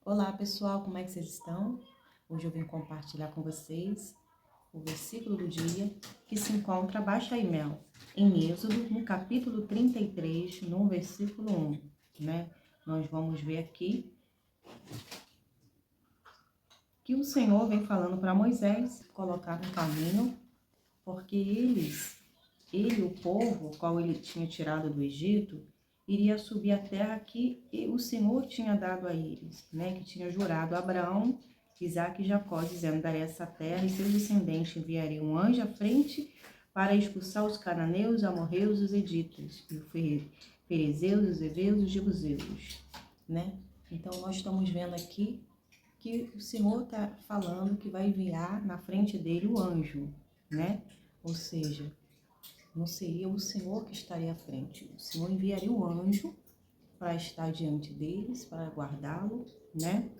Olá pessoal, como é que vocês estão? Hoje eu vim compartilhar com vocês o versículo do dia que se encontra abaixo aí, Mel, em Êxodo, no capítulo 33, no versículo 1, né? Nós vamos ver aqui que o Senhor vem falando para Moisés colocar no caminho, porque ele, o povo, o qual ele tinha tirado do Egito, iria subir a terra que o Senhor tinha dado a eles, né? Que tinha jurado a Abraão, Isaque e Jacó, dizendo: darei essa terra e seus descendentes enviarem um anjo à frente para expulsar os cananeus, amorreus, os editas, os ferezeus, os heveus e os jebuseus, né? Então nós estamos vendo aqui que o Senhor está falando que vai enviar na frente dele o anjo, né? Ou seja, não seria o Senhor que estaria à frente. O Senhor enviaria o anjo para estar diante deles, para guardá-lo, né?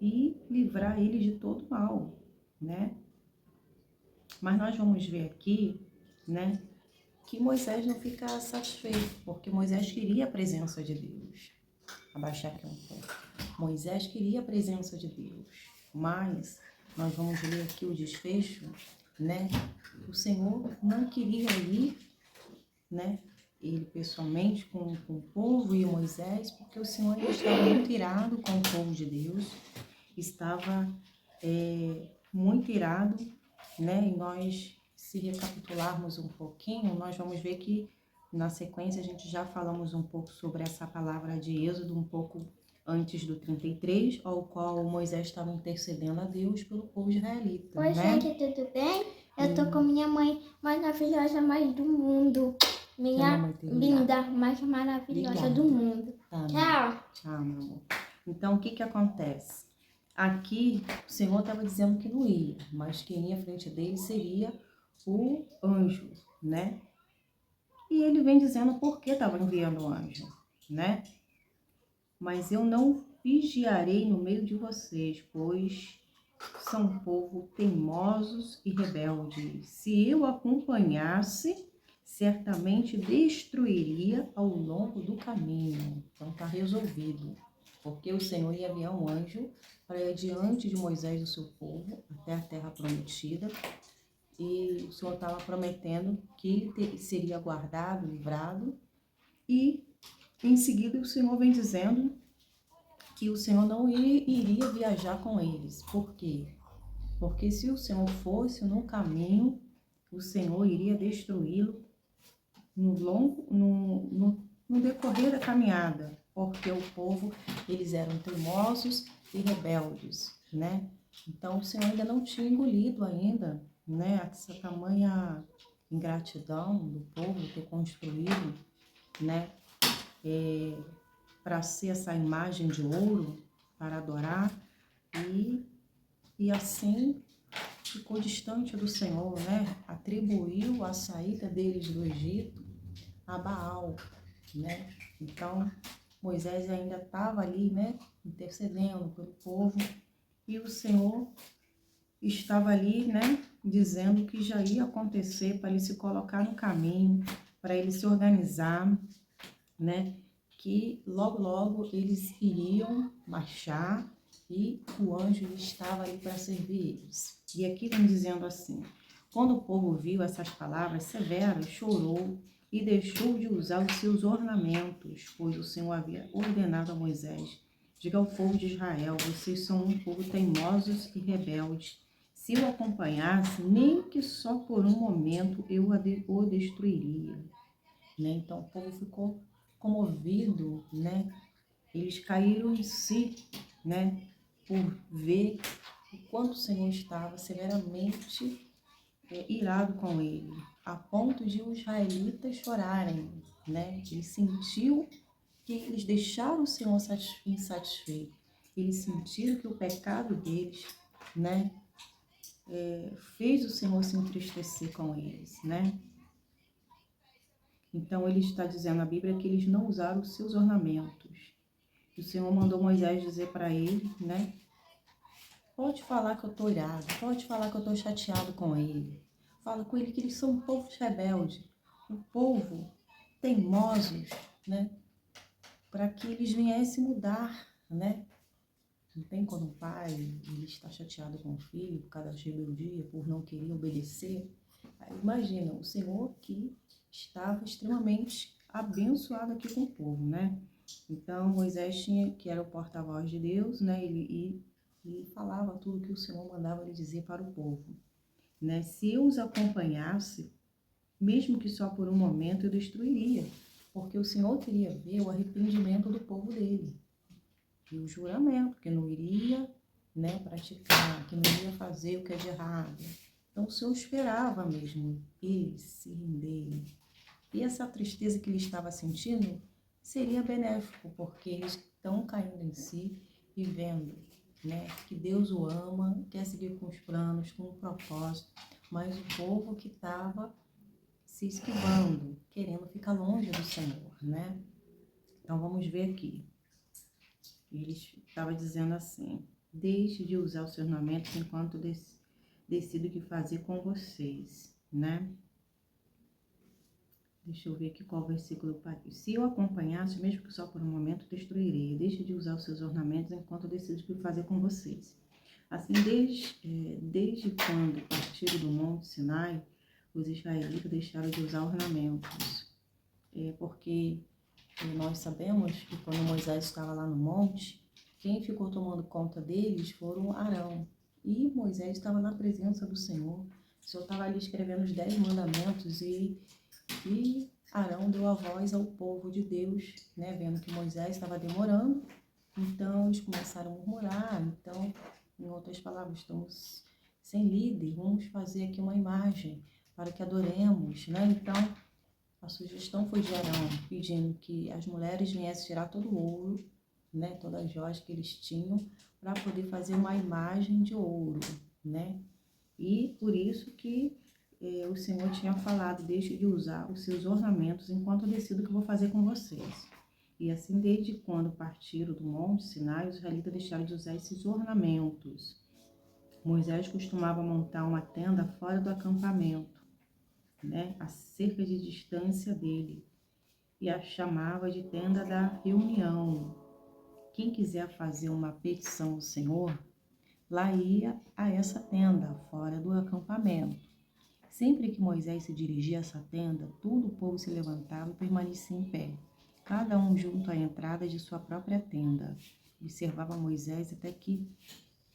E livrar eles de todo mal, né? Mas nós vamos ver aqui, né, que Moisés não fica satisfeito, porque Moisés queria a presença de Deus. Abaixar aqui um pouco. Moisés queria a presença de Deus, mas nós vamos ler aqui o desfecho, né? O Senhor não queria ir, né? Ele pessoalmente com o povo e Moisés, porque o Senhor estava muito irado com o povo de Deus, estava muito irado, né? E nós, se recapitularmos um pouquinho, nós vamos ver que na sequência a gente já falamos um pouco sobre essa palavra de Êxodo, um pouco antes do 33, ao qual Moisés estava intercedendo a Deus pelo povo israelita. Oi, né? gente, tudo bem? Eu tô com minha mãe mais maravilhosa, mais do mundo. Minha linda, mais maravilhosa do mundo. Tá, Tchau. Tchau, meu amor. Então, o que que acontece? Aqui, o Senhor estava dizendo que não ia, mas quem ia à frente dele seria o anjo, né? E ele vem dizendo por que estava enviando o anjo, né? Mas eu não vigiarei no meio de vocês, pois são povo teimosos e rebeldes. Se eu acompanhasse, certamente destruiria ao longo do caminho. Então está resolvido, porque o Senhor ia enviar um anjo para ir diante de Moisés e do seu povo até a terra prometida. E o Senhor estava prometendo que ele seria guardado, livrado. E em seguida o Senhor vem dizendo que o Senhor não iria viajar com eles. Por quê? Porque se o Senhor fosse no caminho, o Senhor iria destruí-lo no decorrer da caminhada, porque o povo, eles eram teimosos e rebeldes, né? Então o Senhor ainda não tinha engolido ainda, né, essa tamanha ingratidão do povo ter construído, né, para ser essa imagem de ouro, para adorar, e assim ficou distante do Senhor, né? Atribuiu a saída deles do Egito a Baal, né? Então, Moisés ainda estava ali, né, intercedendo pelo povo, e o Senhor estava ali, né, dizendo que já ia acontecer para ele se colocar no caminho, para ele se organizar, né, que logo, logo eles iriam marchar e o anjo estava ali para servir eles. E aqui vem dizendo assim: quando o povo ouviu essas palavras severas, chorou e deixou de usar os seus ornamentos, pois o Senhor havia ordenado a Moisés: diga ao povo de Israel, vocês são um povo teimosos e rebeldes. Se eu acompanhasse, nem que só por um momento eu o destruiria. Né? Então o povo ficou comovido, né? Eles caíram em si, né? Por ver o quanto o Senhor estava severamente irado com ele, a ponto de os israelitas chorarem, né? Ele sentiu que eles deixaram o Senhor insatisfeito. Eles sentiram que o pecado deles, né, fez o Senhor se entristecer com eles, né? Então ele está dizendo na Bíblia que eles não usaram os seus ornamentos. O Senhor mandou Moisés dizer para ele, né? Pode falar que eu estou irado, pode falar que eu estou chateado com ele. Fala com ele que eles são um povo rebelde, um povo teimosos, né? para que eles viessem mudar, né? Não tem quando um pai ele está chateado com o filho por causa da rebeldia, por não querer obedecer. Aí, imagina, o Senhor que estava extremamente abençoado aqui com o povo, né? Então, Moisés tinha, que era o porta-voz de Deus, né? Ele falava tudo que o Senhor mandava ele dizer para o povo, né? Se eu os acompanhasse, mesmo que só por um momento, eu destruiria, porque o Senhor queria ver o arrependimento do povo dele. E o juramento, que não iria, né, praticar, que não iria fazer o que é de errado. Então o Senhor esperava mesmo eles se renderem. E essa tristeza que ele estava sentindo seria benéfico, porque eles estão caindo em si e vendo, né, que Deus o ama, quer seguir com os planos, com o propósito, mas o povo que estava se esquivando, querendo ficar longe do Senhor, né? Então vamos ver aqui. Ele estava dizendo assim: deixe de usar os seus ornamentos enquanto decido o que fazer com vocês, né? Deixa eu ver aqui qual versículo. Se eu acompanhasse, mesmo que só por um momento, destruirei. Deixe de usar os seus ornamentos enquanto eu decido o que fazer com vocês. Assim, desde quando partiram do Monte Sinai, os israelitas deixaram de usar ornamentos. Porque nós sabemos que quando Moisés estava lá no monte, quem ficou tomando conta deles foram Arão. E Moisés estava na presença do Senhor. O Senhor estava ali escrevendo os 10 mandamentos e Arão deu a voz ao povo de Deus, né? Vendo que Moisés estava demorando. Então eles começaram a murmurar. Então, em outras palavras, estamos sem líder, vamos fazer aqui uma imagem para que adoremos, né? Então, a sugestão foi de Arão, pedindo que as mulheres viessem tirar todo o ouro, né, todas as joias que eles tinham, para poder fazer uma imagem de ouro, né? E por isso que o Senhor tinha falado: deixe de usar os seus ornamentos enquanto eu decido o que eu vou fazer com vocês. E assim, desde quando partiram do Monte Sinai, os israelitas deixaram de usar esses ornamentos. Moisés costumava montar uma tenda fora do acampamento, né, a cerca de distância dele, e a chamava de tenda da reunião. Quem quiser fazer uma petição ao Senhor, lá ia a essa tenda, fora do acampamento. Sempre que Moisés se dirigia a essa tenda, todo o povo se levantava e permanecia em pé, cada um junto à entrada de sua própria tenda. Observava Moisés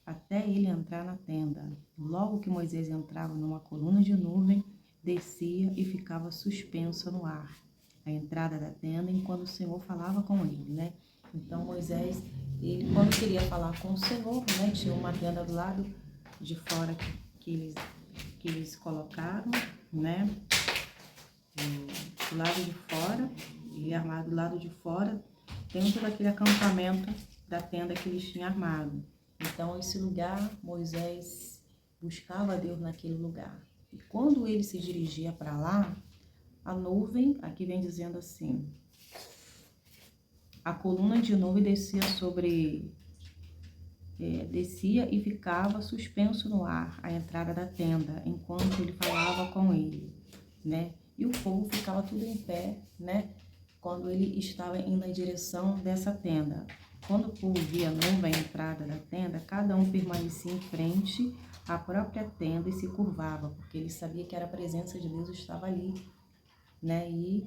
até ele entrar na tenda. Logo que Moisés entrava numa coluna de nuvem, descia e ficava suspensa no ar, a entrada da tenda, enquanto o Senhor falava com ele, né? Então Moisés, ele quando queria falar com o Senhor, né, tinha uma tenda do lado de fora que eles colocaram, né? Do lado de fora, ele armado do lado de fora, dentro daquele acampamento da tenda que eles tinham armado. Então esse lugar, Moisés buscava Deus naquele lugar. E quando ele se dirigia para lá, a nuvem, aqui vem dizendo assim, a coluna de nuvem descia descia e ficava suspenso no ar, à entrada da tenda, enquanto ele falava com ele, né? E o povo ficava tudo em pé, né? Quando ele estava indo em direção dessa tenda. Quando o povo via a nuvem à entrada da tenda, cada um permanecia em frente à própria tenda e se curvava, porque ele sabia que era a presença de Deus estava ali, né? E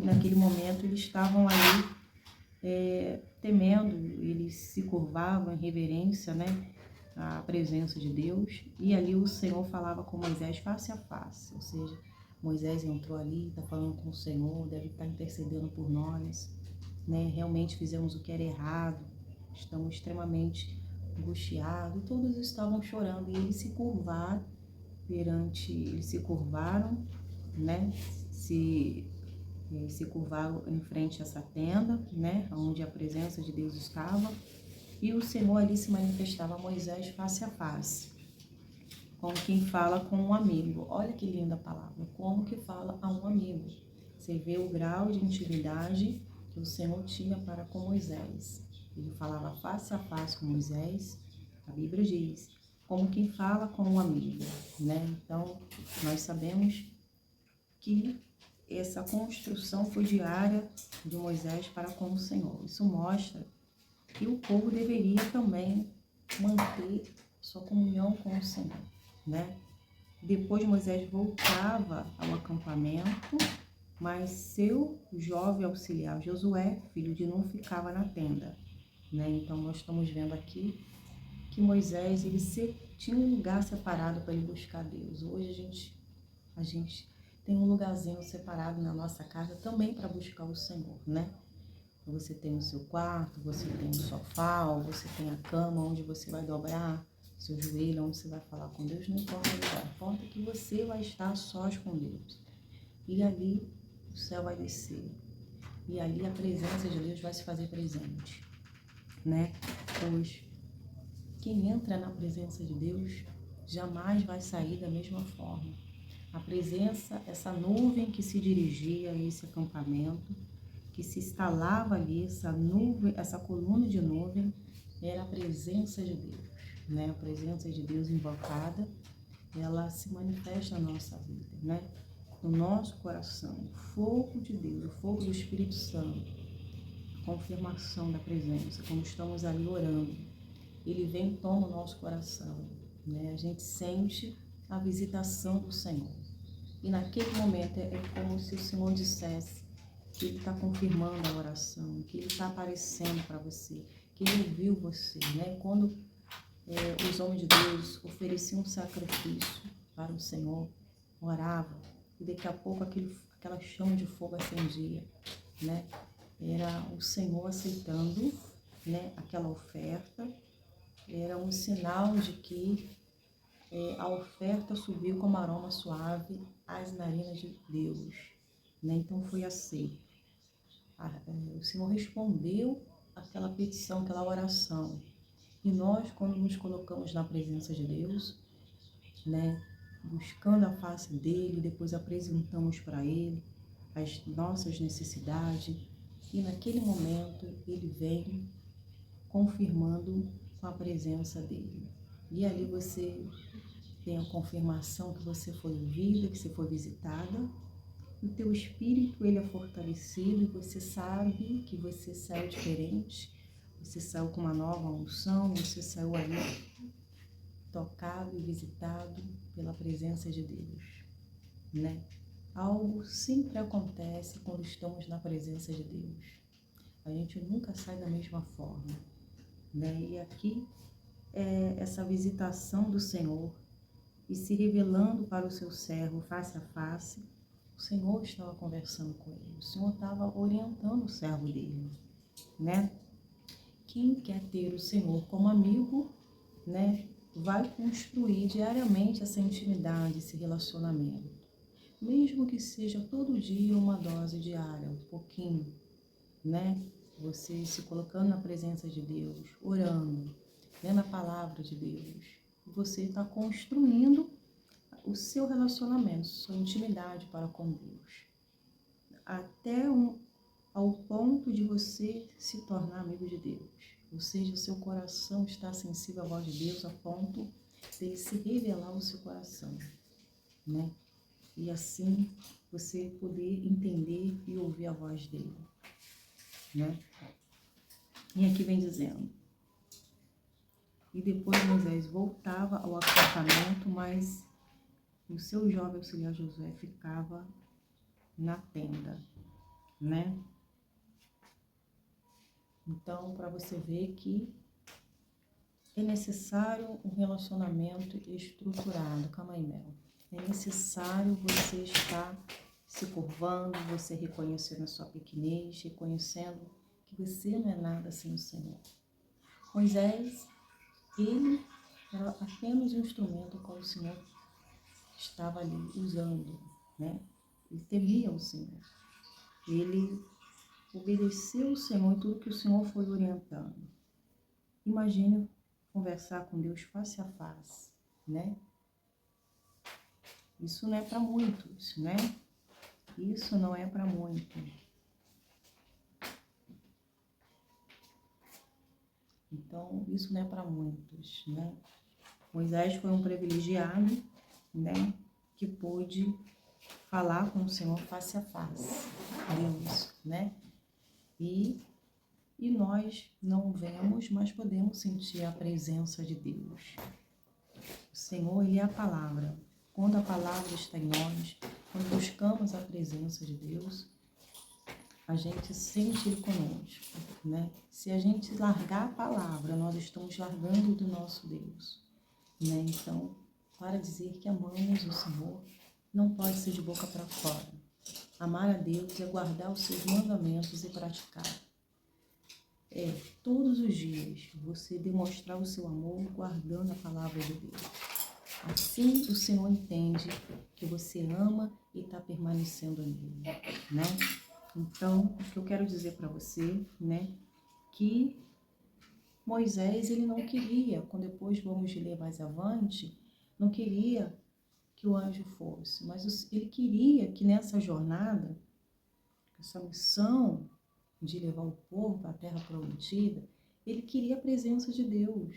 naquele momento eles estavam ali temendo, eles se curvavam em reverência, né? À presença de Deus. E ali o Senhor falava com Moisés face a face, ou seja, Moisés entrou ali, está falando com o Senhor, deve estar intercedendo por nós, né? Realmente fizemos o que era errado, estamos extremamente angustiados, todos estavam chorando e eles se curvaram né? Se curvaram em frente a essa tenda, né? Onde a presença de Deus estava, e o Senhor ali se manifestava a Moisés face a face, como quem fala com um amigo. Olha que linda a palavra, como que fala a um amigo. Você vê o grau de intimidade que o Senhor tinha para com Moisés. Ele falava face a face com Moisés, a Bíblia diz, como quem fala com um amigo, né? Então, nós sabemos que essa construção foi diária de Moisés para com o Senhor. Isso mostra que o povo deveria também manter sua comunhão com o Senhor, né? Depois Moisés voltava ao acampamento, mas seu jovem auxiliar Josué, filho de Nun, ficava na tenda, né? Então nós estamos vendo aqui que Moisés ele tinha um lugar separado para ele buscar Deus. Hoje a gente tem um lugarzinho separado na nossa casa também para buscar o Senhor, né? Você tem o seu quarto, você tem o sofá, ou você tem a cama onde você vai dobrar seu joelho, onde você vai falar com Deus, não importa o lugar, importa que você vai estar a sós com Deus. E ali o céu vai descer. E ali a presença de Deus vai se fazer presente, né? Pois quem entra na presença de Deus jamais vai sair da mesma forma. A presença, essa nuvem que se dirigia a esse acampamento, que se instalava ali, essa nuvem, essa coluna de nuvem, era a presença de Deus, né? A presença de Deus invocada, ela se manifesta na nossa vida, né? No nosso coração, o fogo de Deus, o fogo do Espírito Santo, a confirmação da presença, como estamos ali orando, ele vem e toma o nosso coração, né? A gente sente a visitação do Senhor. E naquele momento é como se o Senhor dissesse que Ele está confirmando a oração, que Ele está aparecendo para você, que Ele ouviu você, né? Quando os homens de Deus ofereciam um sacrifício para o Senhor, oravam, e daqui a pouco aquela chama de fogo acendia, né? Era o Senhor aceitando, né, aquela oferta, era um sinal de que a oferta subiu como aroma suave às narinas de Deus, né? Então foi aceito. O Senhor respondeu aquela petição, aquela oração. E nós, quando nos colocamos na presença de Deus, né, buscando a face dele, depois apresentamos para ele as nossas necessidades, e naquele momento ele vem confirmando com a presença dele. E ali você tem a confirmação que você foi ouvida, que você foi visitada. O teu espírito ele é fortalecido e você sabe que você saiu diferente. Você saiu com uma nova unção, você saiu ali tocado e visitado pela presença de Deus, né? Algo sempre acontece quando estamos na presença de Deus. A gente nunca sai da mesma forma, né? E aqui é essa visitação do Senhor e se revelando para o seu servo face a face. O Senhor estava conversando com ele, o Senhor estava orientando o servo dele, né? Quem quer ter o Senhor como amigo, né, vai construir diariamente essa intimidade, esse relacionamento. Mesmo que seja todo dia uma dose diária, um pouquinho, né? Você se colocando na presença de Deus, orando, lendo a palavra de Deus, você está construindo o seu relacionamento, sua intimidade para com Deus, até ao ponto de você se tornar amigo de Deus. Ou seja, o seu coração está sensível à voz de Deus a ponto de ele se revelar ao seu coração, né? E assim você poder entender e ouvir a voz dele, né? E aqui vem dizendo: e depois Moisés voltava ao acampamento, mas o seu jovem auxiliar Josué ficava na tenda, né? Então, para você ver que é necessário um relacionamento estruturado. Calma aí, Mel. É necessário você estar se curvando, você reconhecendo a sua pequenez, reconhecendo que você não é nada sem o Senhor. Moisés, ele era apenas um instrumento qual o Senhor estava ali usando, né? Ele temia o Senhor. Ele obedeceu o Senhor em tudo que o Senhor foi orientando. Imagine conversar com Deus face a face, né? Isso não é para muitos, né? Isso não é para muito. Então, isso não é para muitos, né? Moisés foi um privilegiado, né? Que pôde falar com o Senhor face a face, Deus, né? E nós não vemos, mas podemos sentir a presença de Deus. O Senhor, Ele é a palavra. Quando a palavra está em nós, quando buscamos a presença de Deus, a gente sente Ele conosco, né? Se a gente largar a palavra, nós estamos largando do nosso Deus, né? Então, para dizer que amamos o Senhor, não pode ser de boca para fora. Amar a Deus é guardar os seus mandamentos e praticar. Todos os dias, você demonstrar o seu amor guardando a palavra de Deus. Assim o Senhor entende que você ama e está permanecendo nele, né? Então, o que eu quero dizer para você, né, que Moisés, ele não queria, quando depois vamos ler mais avante, não queria que o anjo fosse, mas ele queria que nessa jornada, essa missão de levar o povo para a terra prometida, ele queria a presença de Deus,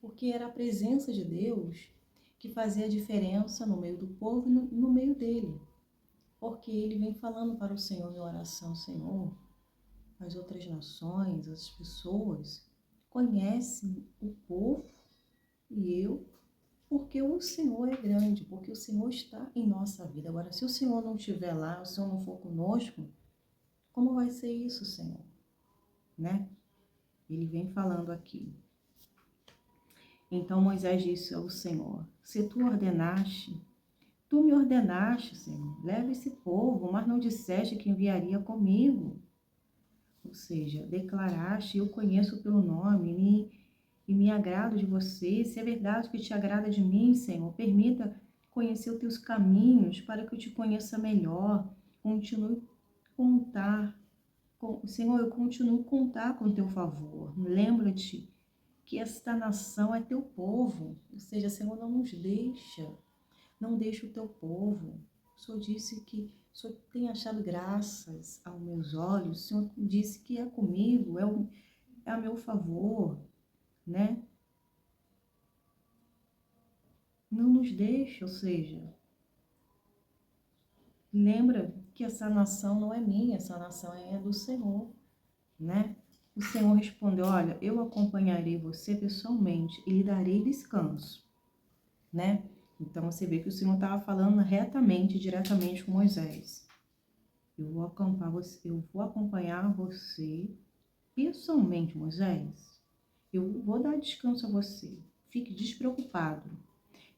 porque era a presença de Deus que fazia a diferença no meio do povo e no meio dele. Porque ele vem falando para o Senhor em oração: Senhor, as outras nações, as pessoas conhecem o povo e eu, porque o Senhor é grande, porque o Senhor está em nossa vida. Agora, se o Senhor não estiver lá, o Senhor não for conosco, como vai ser isso, Senhor? Né? Ele vem falando aqui. Então Moisés disse ao Senhor: se tu me ordenaste, Senhor, leva esse povo, mas não disseste que enviaria comigo. Ou seja, declaraste: eu conheço pelo nome e me agrado de você. Se é verdade que te agrada de mim, Senhor, permita conhecer os teus caminhos para que eu te conheça melhor. Continue a contar. Senhor, eu continuo a contar com o teu favor. Lembra-te que esta nação é teu povo. Ou seja, Senhor, não nos deixa. Não deixa o teu povo. O Senhor disse que o Senhor tem achado graças aos meus olhos. O Senhor disse que é comigo, é a meu favor, né? Não nos deixa, ou seja, lembra que essa nação não é minha, essa nação é do Senhor, né? O Senhor respondeu: olha, eu acompanharei você pessoalmente e lhe darei descanso, né? Então você vê que o Senhor estava falando retamente, diretamente com Moisés. Eu vou acompanhar você pessoalmente, Moisés. Eu vou dar descanso a você. Fique despreocupado.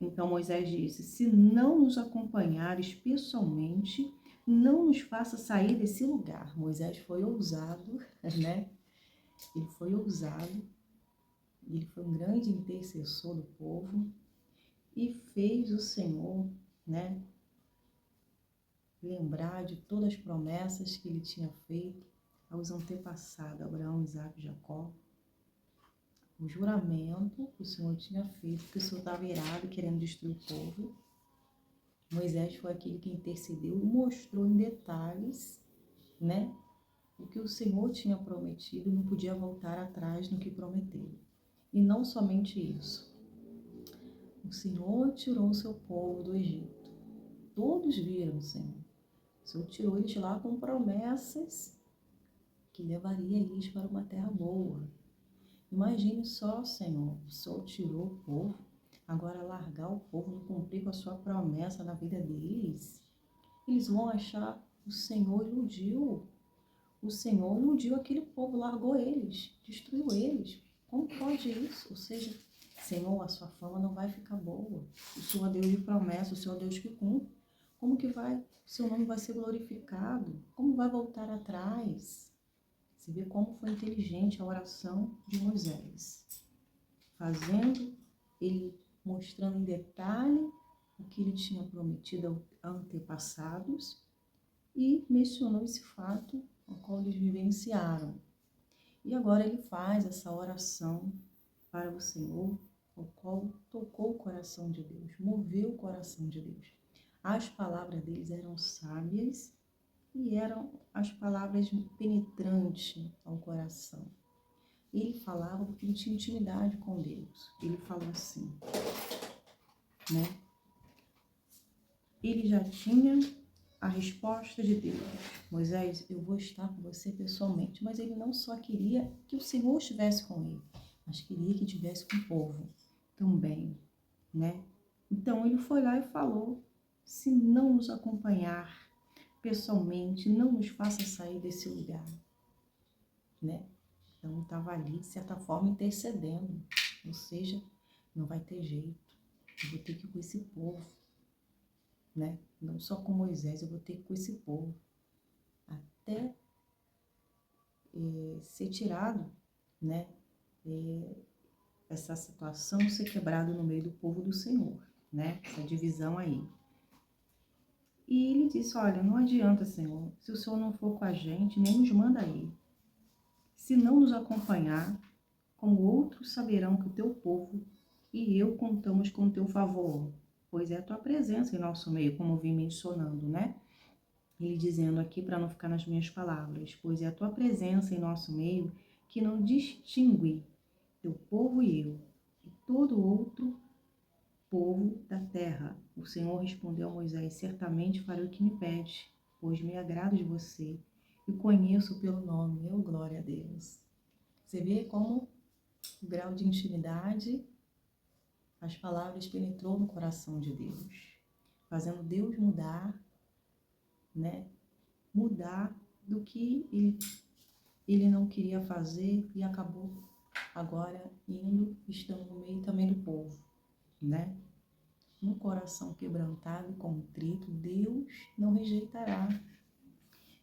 Então Moisés disse: se não nos acompanhares pessoalmente, não nos faça sair desse lugar. Moisés foi ousado, né? Ele foi ousado. Ele foi um grande intercessor do povo. E fez o Senhor, né, lembrar de todas as promessas que ele tinha feito aos antepassados, Abraão, Isaac e Jacó. O juramento que o Senhor tinha feito, que o Senhor estava irado, querendo destruir o povo. Moisés foi aquele que intercedeu e mostrou em detalhes, né, o que o Senhor tinha prometido e não podia voltar atrás no que prometeu. E não somente isso. O Senhor tirou o seu povo do Egito. Todos viram, Senhor. O Senhor tirou eles lá com promessas que levaria eles para uma terra boa. Imagine só, Senhor, o Senhor tirou o povo, agora largar o povo, não cumprir com a sua promessa na vida deles. Eles vão achar o Senhor iludiu. O Senhor iludiu aquele povo, largou eles, destruiu eles. Como pode isso? Ou seja, Senhor, a sua fama não vai ficar boa. O Senhor é Deus de promessa, o Senhor é Deus que cumpre. Como que vai? Seu nome vai ser glorificado? Como vai voltar atrás? Você vê como foi inteligente a oração de Moisés. Fazendo, ele mostrando em detalhe o que ele tinha prometido a antepassados e mencionou esse fato ao qual eles vivenciaram. E agora ele faz essa oração para o Senhor, o qual tocou o coração de Deus, moveu o coração de Deus. As palavras deles eram sábias e eram as palavras penetrantes ao coração. Ele falava porque ele tinha intimidade com Deus. Ele falou assim, né? Ele já tinha a resposta de Deus: Moisés, eu vou estar com você pessoalmente. Mas ele não só queria que o Senhor estivesse com ele, mas queria que estivesse com o povo também, né? Então ele foi lá e falou: se não nos acompanhar pessoalmente, não nos faça sair desse lugar, né? Então estava ali, de certa forma, intercedendo. Ou seja, não vai ter jeito, eu vou ter que ir com esse povo, né? Não só com Moisés, eu vou ter que ir com esse povo, até ser tirado, né? Essa situação ser quebrada no meio do povo do Senhor, né? Essa divisão aí. E ele disse: olha, não adianta, Senhor, se o Senhor não for com a gente, nem nos manda ir. Se não nos acompanhar, como outros saberão que o teu povo e eu contamos com o teu favor, pois é a tua presença em nosso meio, como eu vim mencionando, né? Ele dizendo aqui, para não ficar nas minhas palavras, pois é a tua presença em nosso meio que não distingue teu povo e eu, e todo outro povo da terra. O Senhor respondeu a Moisés: certamente farei o que me pede, pois me agrado de você e conheço pelo nome. Eu, glória a Deus. Você vê como o grau de intimidade, as palavras penetrou no coração de Deus, fazendo Deus mudar, né? Mudar do que ele não queria fazer e acabou agora estando no meio também do povo, né? Um coração quebrantado e contrito, Deus não rejeitará.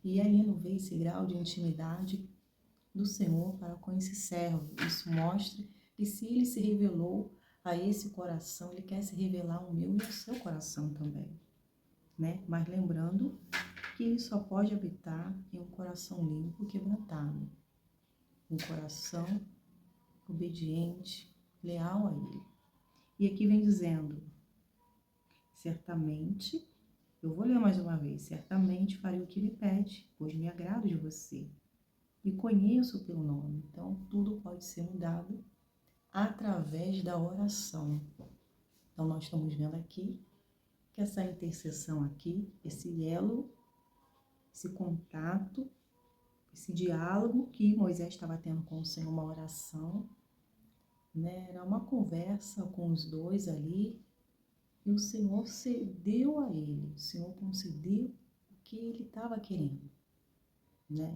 E aí não vê esse grau de intimidade do Senhor para com esse servo. Isso mostra que se ele se revelou a esse coração, ele quer se revelar ao meu e ao seu coração também, né? Mas lembrando que ele só pode habitar em um coração limpo e quebrantado, um coração obediente, leal a ele. E aqui vem dizendo: certamente, eu vou ler mais uma vez, certamente farei o que me pede, pois me agrado de você e conheço o teu nome. Então, tudo pode ser mudado através da oração. Então, nós estamos vendo aqui que essa intercessão aqui, esse elo, esse contato, esse diálogo que Moisés estava tendo com o Senhor, uma oração, né? Era uma conversa com os dois ali, e o Senhor cedeu a ele, o Senhor concedeu o que ele estava querendo, né?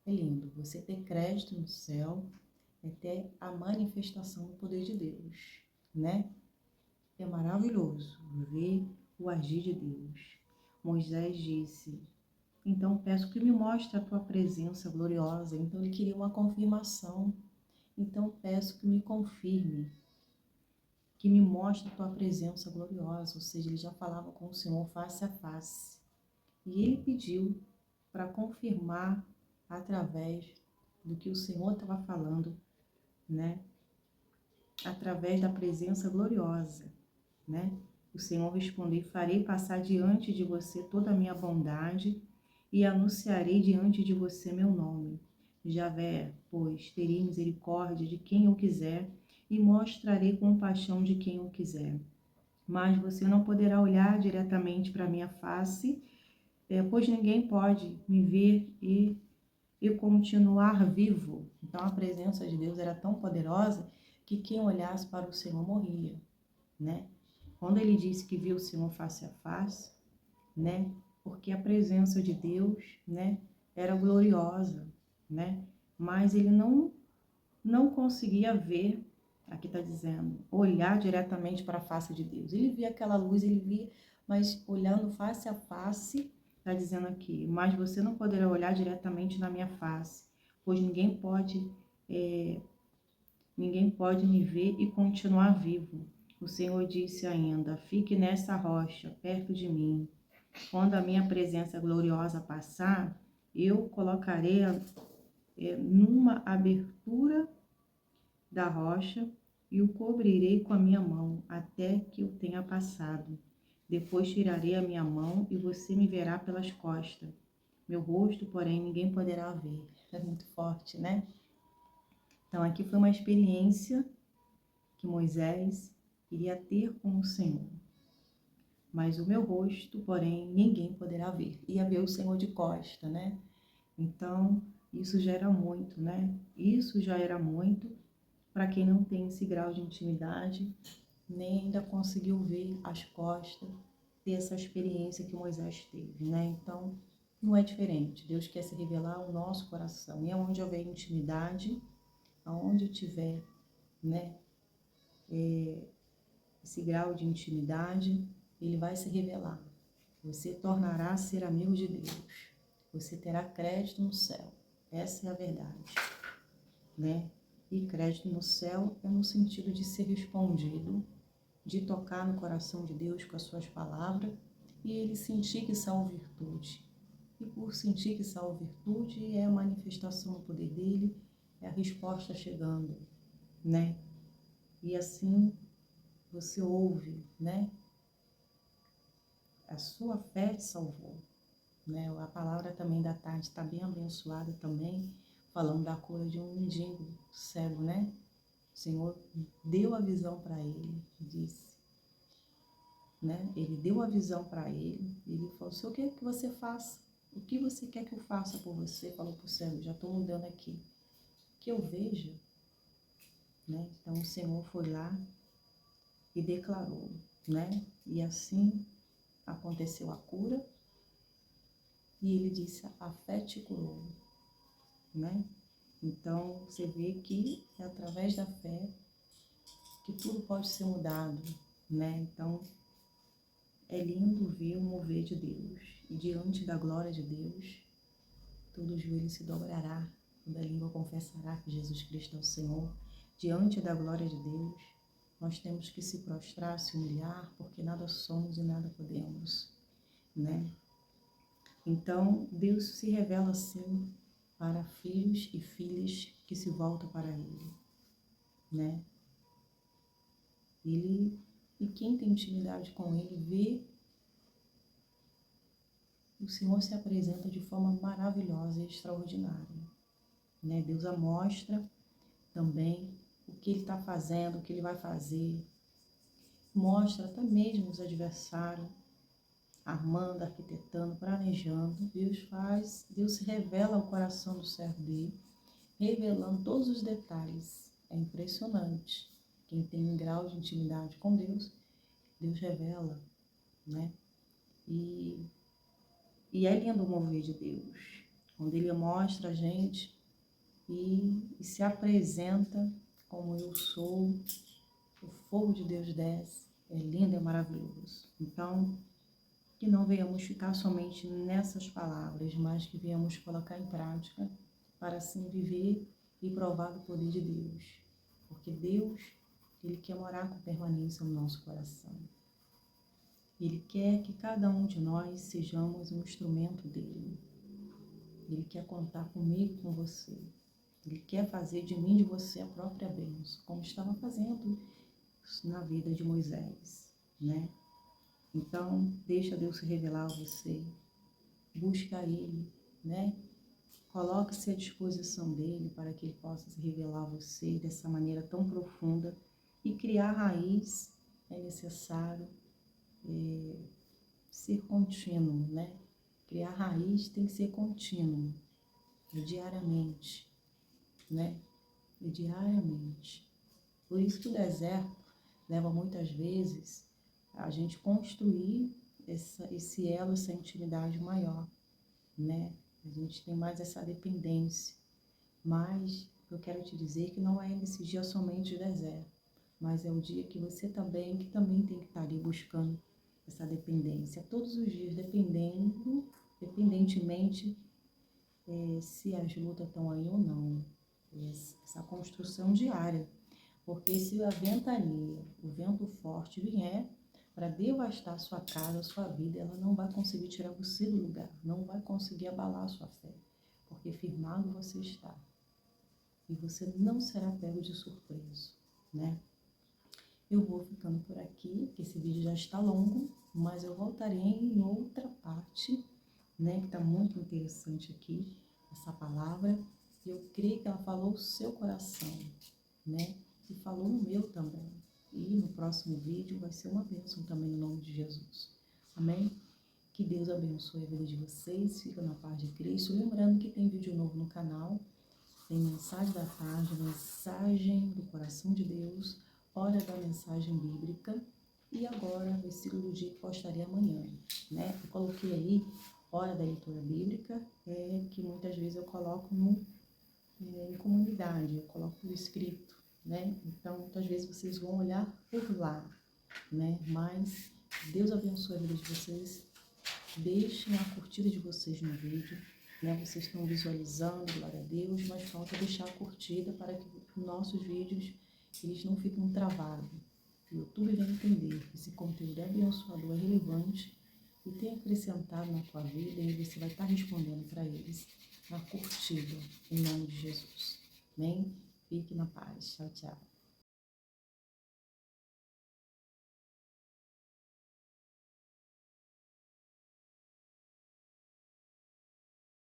É lindo você ter crédito no céu, é ter a manifestação do poder de Deus, né? É maravilhoso ver o agir de Deus. Moisés disse: então peço que me mostre a tua presença gloriosa. Então ele queria uma confirmação. Então peço que me confirme, que me mostre a tua presença gloriosa. Ou seja, ele já falava com o Senhor face a face. E ele pediu para confirmar através do que o Senhor estava falando, né? Através da presença gloriosa, né? O Senhor respondeu: farei passar diante de você toda a minha bondade e anunciarei diante de você meu nome. Javé, pois, terei misericórdia de quem eu quiser e mostrarei compaixão de quem eu quiser. Mas você não poderá olhar diretamente para a minha face, pois ninguém pode me ver e continuar vivo. Então a presença de Deus era tão poderosa que quem olhasse para o Senhor morria, né? Quando ele disse que viu o Senhor face a face, né? Porque a presença de Deus, né, era gloriosa, né? Mas ele não conseguia ver, aqui está dizendo, olhar diretamente para a face de Deus. Ele via aquela luz, ele via, mas olhando face a face, está dizendo aqui: mas você não poderá olhar diretamente na minha face, pois ninguém pode me ver e continuar vivo. O Senhor disse ainda: fique nessa rocha, perto de mim. Quando a minha presença gloriosa passar, eu colocarei numa abertura da rocha e o cobrirei com a minha mão, até que eu tenha passado. Depois tirarei a minha mão e você me verá pelas costas. Meu rosto, porém, ninguém poderá ver. É muito forte, né? Então, aqui foi uma experiência que Moisés iria ter com o Senhor. mas o meu rosto, porém, ninguém poderá ver. Ia ver o Senhor de costa, né? Então, isso já era muito, né? Isso já era muito para quem não tem esse grau de intimidade, nem ainda conseguiu ver as costas, ter essa experiência que Moisés teve, né? Então, não é diferente. Deus quer se revelar ao nosso coração. E aonde houver intimidade, aonde tiver, né, esse grau de intimidade, ele vai se revelar. Você tornará a ser amigo de Deus. Você terá crédito no céu. Essa é a verdade, né? E crédito no céu é no sentido de ser respondido, de tocar no coração de Deus com as suas palavras e ele sentir que são virtude. E por sentir que são virtude é a manifestação do poder dele, é a resposta chegando, né? E assim você ouve, né? A sua fé te salvou, né? A palavra também da tarde está bem abençoada também, falando da cura de um mendigo cego, né? O Senhor deu a visão para ele, disse, né? Ele deu a visão para ele, ele falou, Senhor, o que é que você faça? O que você quer que eu faça por você? Falou para o cego, já estou mudando aqui. Que eu veja, né? Então o Senhor foi lá e declarou, né? E assim aconteceu a cura e ele disse, a fé te curou, né? Então você vê que é através da fé que tudo pode ser mudado, né? Então é lindo ver o mover de Deus e diante da glória de Deus todo joelho se dobrará, toda língua confessará que Jesus Cristo é o Senhor. Diante da glória de Deus, nós temos que se prostrar, se humilhar, porque nada somos e nada podemos, né? Então, Deus se revela assim para filhos e filhas que se voltam para Ele, né? E quem tem intimidade com Ele vê o Senhor se apresenta de forma maravilhosa e extraordinária, né? Deus a mostra também o que Ele está fazendo, o que Ele vai fazer. Mostra até mesmo os adversários, armando, arquitetando, planejando. Deus se revela ao coração do servo dele, revelando todos os detalhes. É impressionante. Quem tem um grau de intimidade com Deus, Deus revela, né? E é lindo o mover de Deus, quando Ele mostra a gente e se apresenta como eu sou, o fogo de Deus desce, é lindo, é maravilhoso. Então, que não venhamos ficar somente nessas palavras, mas que venhamos colocar em prática para assim viver e provar do poder de Deus. Porque Deus, Ele quer morar com permanência no nosso coração. Ele quer que cada um de nós sejamos um instrumento dEle. Ele quer contar comigo, com você. Ele quer fazer de mim e de você a própria bênção, como estava fazendo na vida de Moisés, né? Então, deixa Deus se revelar a você, busca Ele, né? Coloque-se à disposição dEle para que Ele possa se revelar a você dessa maneira tão profunda. E criar raiz é necessário ser contínuo, né? Criar raiz tem que ser contínuo, diariamente, né? Diariamente. Por isso que o deserto leva muitas vezes a gente construir esse elo, essa intimidade maior, né? A gente tem mais essa dependência. Mas eu quero te dizer que não é nesse dia somente de deserto, mas é o dia que você também, que também tem que estar ali buscando essa dependência. Todos os dias, dependentemente se as lutas estão aí ou não. Essa construção diária. Porque se a ventania, o vento forte vier para devastar a sua casa, a sua vida, ela não vai conseguir tirar você do lugar, não vai conseguir abalar a sua fé, porque firmado você está. E você não será pego de surpresa, né? Eu vou ficando por aqui, que esse vídeo já está longo, mas eu voltarei em outra parte, né? Que está muito interessante aqui, essa palavra. E eu creio que ela falou o seu coração, né? E falou no meu também. E no próximo vídeo vai ser uma bênção também no nome de Jesus. Amém? Que Deus abençoe a vida de vocês. Fica na paz de Cristo. Lembrando que tem vídeo novo no canal. Tem mensagem da tarde, mensagem do coração de Deus, hora da mensagem bíblica e agora versículo do dia que postarei amanhã, né? Eu coloquei aí hora da leitura bíblica, que muitas vezes eu coloco em comunidade, eu coloco no escrito, né? Então, muitas vezes vocês vão olhar por lá, né? Mas Deus abençoe a vida de vocês. Deixem a curtida de vocês no vídeo, né? Vocês estão visualizando, glória a Deus, mas falta deixar a curtida para que nossos vídeos eles não fiquem travados. O YouTube vai entender que esse conteúdo é abençoador, é relevante e tem acrescentado na tua vida e você vai estar respondendo para eles na curtida, em nome de Jesus. Amém? Fique na paz. Tchau, tchau.